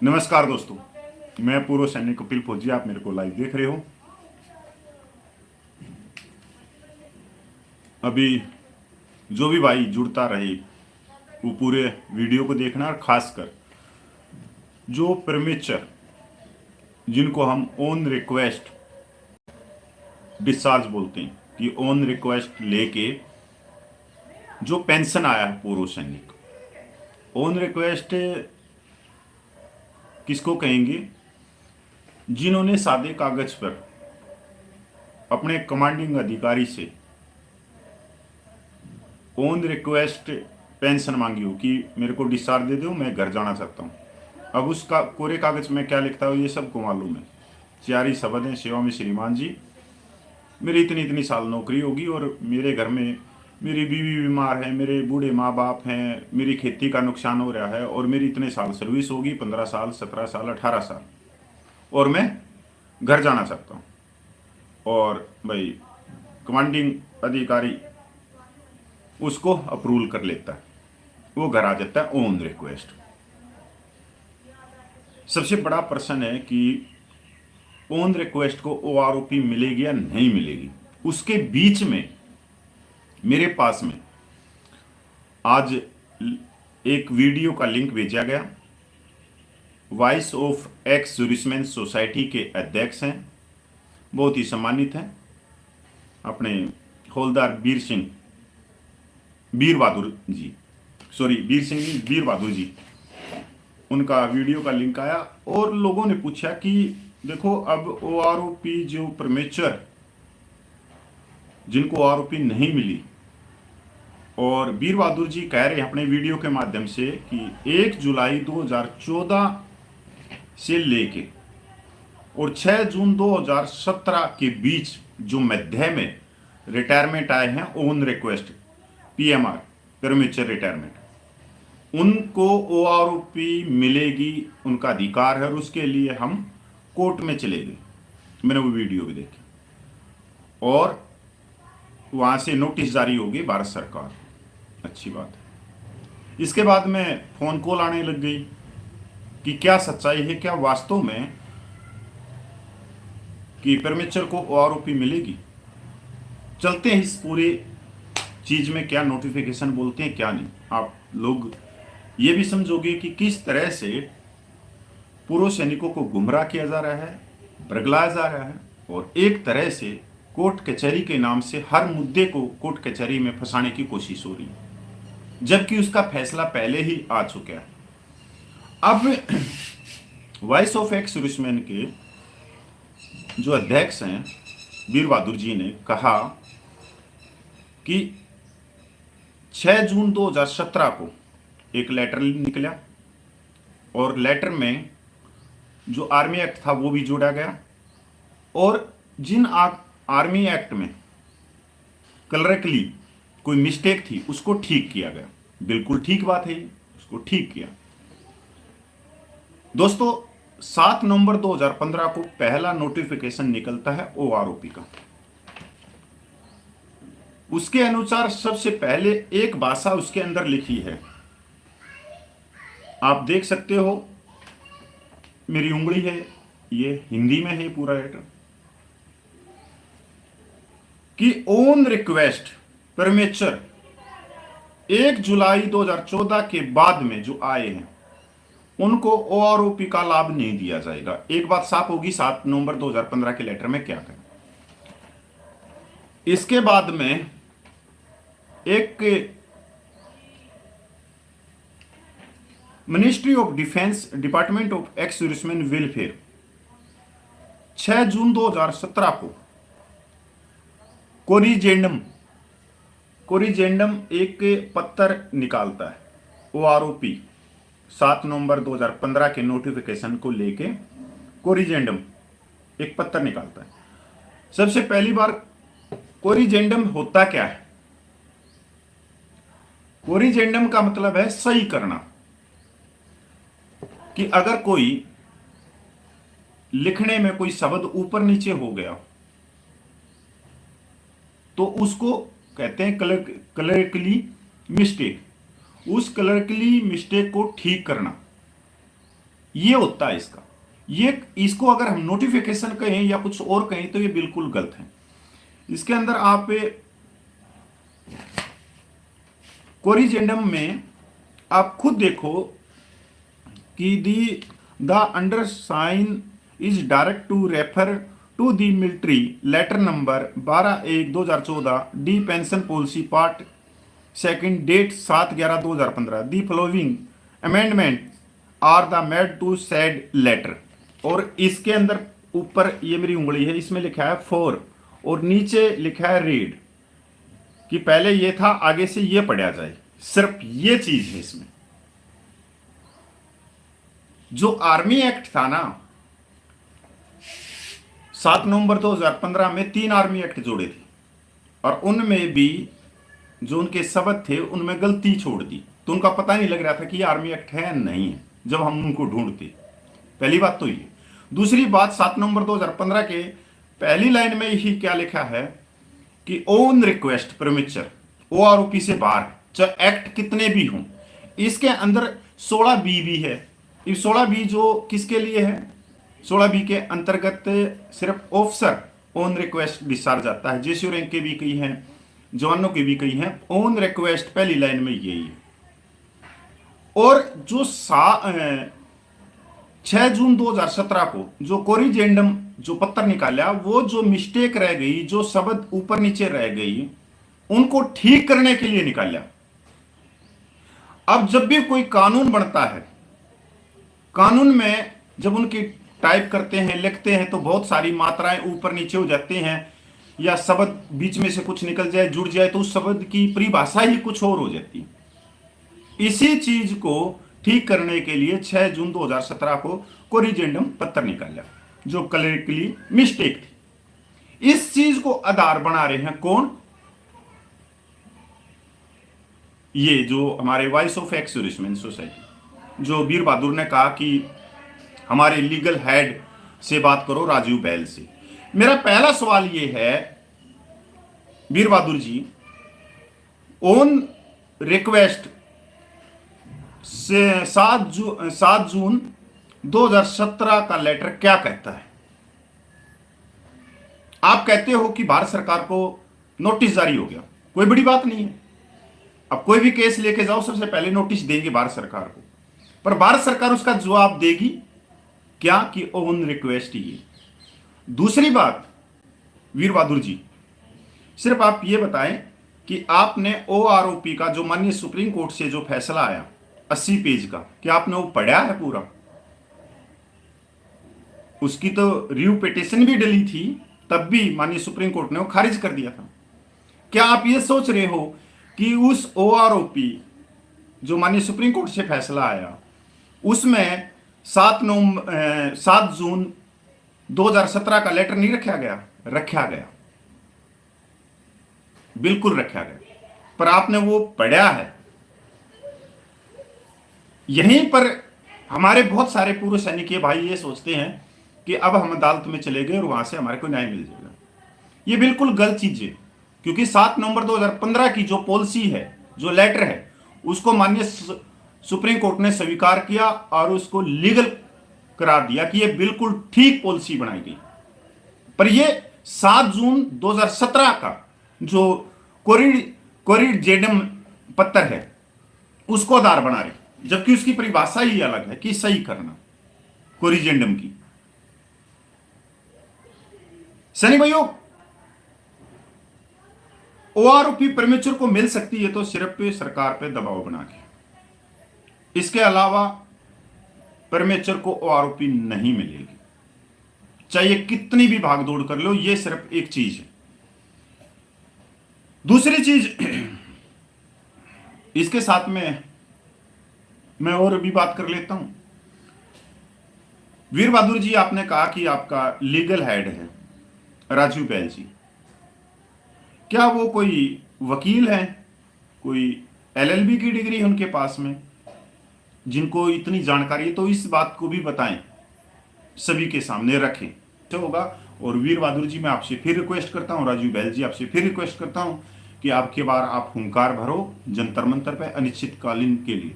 नमस्कार दोस्तों, मैं पूर्व सैनिक कपिल फौजी। आप मेरे को लाइव देख रहे हो। अभी जो भी भाई जुड़ता रहे वो पूरे वीडियो को देखना, और खासकर जो प्रेमेचर जिनको हम ऑन रिक्वेस्ट डिस्चार्ज बोलते हैं कि ऑन रिक्वेस्ट लेके जो पेंशन आया है पूर्व सैनिक, ऑन रिक्वेस्ट किसको कहेंगे? जिन्होंने सादे कागज पर अपने कमांडिंग अधिकारी से ऑन रिक्वेस्ट पेंशन मांगी हो कि मेरे को डिस्चार्ज दे दो, मैं घर जाना चाहता हूँ। अब उसका कोरे कागज में क्या लिखता हूँ ये सबको मालूम है। चार ही शब्द हैं, सेवा में श्रीमान जी, मेरी इतनी इतनी साल नौकरी होगी और मेरे घर में मेरी बीवी बीमार है, मेरे बूढ़े माँ बाप हैं, मेरी खेती का नुकसान हो रहा है और मेरी इतने साल सर्विस होगी, 15 साल, 17 साल, 18 साल, और मैं घर जाना चाहता हूँ। और भाई कमांडिंग अधिकारी उसको अप्रूवल कर लेता है, वो घर आ जाता है ऑन रिक्वेस्ट। सबसे बड़ा प्रश्न है कि ऑन रिक्वेस्ट को ओआरओपी मिलेगी या नहीं मिलेगी। उसके बीच में मेरे पास में आज एक वीडियो का लिंक भेजा गया। Voice of ex serviceman society के अध्यक्ष हैं, बहुत ही सम्मानित हैं, अपने हौलदार वीर बहादुर जी, सॉरी वीर सिंह नहीं, वीर बहादुर जी। उनका वीडियो का लिंक आया और लोगों ने पूछा कि देखो अब ओआरओपी जो प्रेमेचर जिनको ओआरओपी नहीं मिली, और वीर बहादुर जी कह रहे हैं अपने वीडियो के माध्यम से कि 1 जुलाई 2014 से लेके और 6 जून 2017 के बीच जो मध्य में रिटायरमेंट आए हैं ऑन रिक्वेस्ट, पीएमआर प्रेमेचर रिटायरमेंट, उनको ओआरओपी मिलेगी, उनका अधिकार है और उसके लिए हम कोर्ट में चले गए। मैंने वो वीडियो भी देखी और वहां से नोटिस जारी होगी भारत सरकार। अच्छी बात है। इसके बाद में फोन कॉल आने लग गई कि क्या सच्चाई है, क्या वास्तव में कि प्रेमेचर को ओआरओपी मिलेगी। चलते हैं इस पूरे चीज में, क्या नोटिफिकेशन बोलते हैं क्या नहीं। आप लोग ये भी समझोगे कि किस तरह से पूर्व सैनिकों को गुमराह किया जा रहा है, बरगलाया जा रहा है, और एक तरह से कोर्ट कचहरी के नाम से हर मुद्दे को कोर्ट कचहरी में फंसाने की कोशिश हो रही है, जबकि उसका फैसला पहले ही आ चुका है। अब वॉइस ऑफ एक्स सर्विसमैन के जो अध्यक्ष हैं वीर बहादुर जी ने कहा कि 6 जून 2017 को एक लेटर निकला और लेटर में जो आर्मी एक्ट था वो भी जोड़ा गया, और जिन आर्मी एक्ट में क्लरिकली कोई मिस्टेक थी उसको ठीक किया गया। बिल्कुल ठीक बात है, उसको ठीक किया। दोस्तों 7 नवंबर 2015 को पहला नोटिफिकेशन निकलता है ओआरओपी का। उसके अनुसार सबसे पहले एक भाषा उसके अंदर लिखी है, आप देख सकते हो, मेरी उंगली है, ये हिंदी में है पूरा लेटर, कि ऑन रिक्वेस्ट प्रेमेचर 1 जुलाई 2014 के बाद में जो आए हैं उनको ओआरओपी का लाभ नहीं दिया जाएगा। एक बात साफ होगी 7 नवंबर 2015 के लेटर में क्या करें। इसके बाद में एक ministry of defence, department of ex serviceman welfare 6 जून 2017 को कोरिजेंडम एक पत्र निकालता है ओआरओपी 7 नवंबर 2015 के नोटिफिकेशन को लेके कोरिजेंडम एक पत्र निकालता है। सबसे पहली बार कोरिजेंडम होता क्या है? कोरिजेंडम का मतलब है सही करना, कि अगर कोई लिखने में कोई शब्द ऊपर नीचे हो गया तो उसको कहते हैं क्लरिकली मिस्टेक। उस क्लरिकली मिस्टेक को ठीक करना, ये होता है इसका। ये इसको अगर हम नोटिफिकेशन कहें या कुछ और कहें तो ये बिल्कुल गलत है। इसके अंदर आप कोरिजेंडम में आप खुद देखो कि the undersigned is direct to refer to the military letter number 12/1/2014 D pension policy part second date 7/11/2015 the following amendment are the made to said letter. और इसके अंदर ऊपर ये मेरी उंगली है, इसमें लिखा है फॉर और नीचे लिखा है रीड, कि पहले ये था आगे से ये पढ़ा जाए। सिर्फ ये चीज है इसमें। जो आर्मी एक्ट था ना 7 नवंबर 2015 में 3 आर्मी एक्ट जोड़े थे और उनमें भी जो उनके शब्द थे उनमें गलती छोड़ दी, तो उनका पता नहीं लग रहा था कि ये आर्मी एक्ट है नहीं है जब हम उनको ढूंढते। पहली बात तो ये। दूसरी बात 7 नवंबर 2015 के पहली लाइन में ही क्या लिखा है कि ऑन रिक्वेस्ट प्रीमेच्योर ओआरओपी से बाहर चाहे एक्ट कितने भी हों। इसके अंदर 16B भी है। इस 16B जो किसके लिए है, 16B के अंतर्गत सिर्फ ऑफिसर ऑन रिक्वेस्ट डिस्चार्ज आता है। जेसीओ रैंक के भी कई हैं, जवानों के भी कई हैं। ऑन रिक्वेस्ट पहली लाइन में यही है। और जो 6 जून 2017 को जो कोरिजेंडम जो पत्र निकाला, वो जो मिस्टेक रह गई, जो शब्द ऊपर नीचे रह गई, उनको ठीक करने के लिए निकाला। अब जब भी कोई कानून बनता है, कानून में जब उनकी टाइप करते हैं, लिखते हैं, तो बहुत सारी मात्राएं ऊपर नीचे हो जाते हैं या शब्द बीच में से कुछ निकल जाए, जुड़ जाए, तो उस शब्द की परिभाषा ही कुछ और हो जाती है। इसी चीज को ठीक करने के लिए 6 जून 2017 को कोरिजेंडम पत्र निकाला जो क्लरिकली मिस्टेक थी। इस चीज को आधार बना रहे हैं कौन, ये जो हमारे voice of ex serviceman society, जो वीर बहादुर ने कहा कि हमारे लीगल हेड से बात करो राजीव बैल से। मेरा पहला सवाल ये है वीर बहादुर जी, ऑन रिक्वेस्ट से 7 जून 2017 का लेटर क्या कहता है? आप कहते हो कि भारत सरकार को नोटिस जारी हो गया, कोई बड़ी बात नहीं है। अब कोई भी केस लेके जाओ, सबसे पहले नोटिस देंगे भारत सरकार को, पर भारत सरकार उसका जवाब देगी क्या कि ऑन रिक्वेस्ट ही। दूसरी बात वीर बहादुर जी, सिर्फ आप ये बताएं कि आपने ओआरओपी का जो माननीय सुप्रीम कोर्ट से जो फैसला आया 80 पेज का, क्या आपने वो पढ़ा है पूरा? उसकी तो रिव्यू पिटीशन भी डली थी, तब भी माननीय सुप्रीम कोर्ट ने वो खारिज कर दिया था। क्या आप ये सोच रहे हो कि उस ओआरओपी जो माननीय सुप्रीम कोर्ट से फैसला आया उसमें 7 जून 2017 का लेटर नहीं रखा गया? रखा गया, बिल्कुल रखा गया, पर आपने वो पढ़ा है? यहीं पर हमारे बहुत सारे पूर्व सैनिक भाई ये सोचते हैं कि अब हम अदालत में चले गए और वहां से हमारे को न्याय मिल जाएगा। ये बिल्कुल गलत चीज है, क्योंकि 7 नवंबर 2015 की जो पॉलिसी है, जो लेटर है, उसको माननीय सुप्रीम कोर्ट ने स्वीकार किया और उसको लीगल करार दिया कि ये बिल्कुल ठीक पॉलिसी बनाई गई। पर ये 7 जून 2017 का जो कोरिजेंडम पत्र है उसको आधार बना रही, जबकि उसकी परिभाषा ही अलग है कि सही करना कोरिजेंडम की। सनी भाइयों, ओआरओपी प्रीमेच्योर को मिल सकती है तो सिर्फ सरकार पे दबाव बना के, इसके अलावा प्रीमेच्योर को ओआरओपी नहीं मिलेगी, चाहे कितनी भी भागदौड़ कर लो। ये सिर्फ एक चीज है। दूसरी चीज इसके साथ में मैं और भी बात कर लेता हूं। वीर बहादुर जी, आपने कहा कि आपका लीगल हेड है राजीव बैल जी, क्या वो कोई वकील हैं, कोई एलएलबी की डिग्री है उनके पास में, जिनको इतनी जानकारी है? तो इस बात को भी बताएं, सभी के सामने रखें तो होगा। और वीर बहादुर जी, मैं आपसे फिर रिक्वेस्ट करता हूं, राजीव बैल जी आपसे फिर रिक्वेस्ट करता हूं कि आपके बार आप हुंकार भरो जंतर मंतर पे अनिश्चितकालीन के लिए।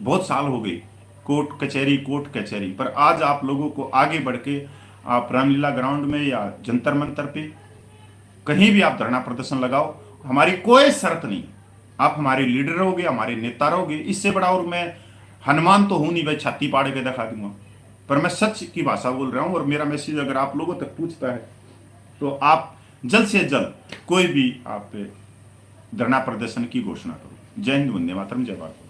बहुत साल हो गए, कोर्ट कचहरी। पर आज आप लोगों को आगे बढ़ के आप रामलीला ग्राउंड में या जंतर मंतर पे कहीं भी आप धरना प्रदर्शन लगाओ, हमारी कोई शर्त नहीं। आप हमारे लीडर रहोगे, हमारे नेता रहोगे, इससे बड़ा और मैं हनुमान तो हूं नहीं भाई छाती पाड़ के दिखा दूंगा। पर मैं सच की भाषा बोल रहा हूं और मेरा मैसेज अगर आप लोगों तक पूछता है तो आप जल्द से जल्द कोई भी आप धरना प्रदर्शन की घोषणा करो। जय हिंद, वंदे मातरम, जय भारत।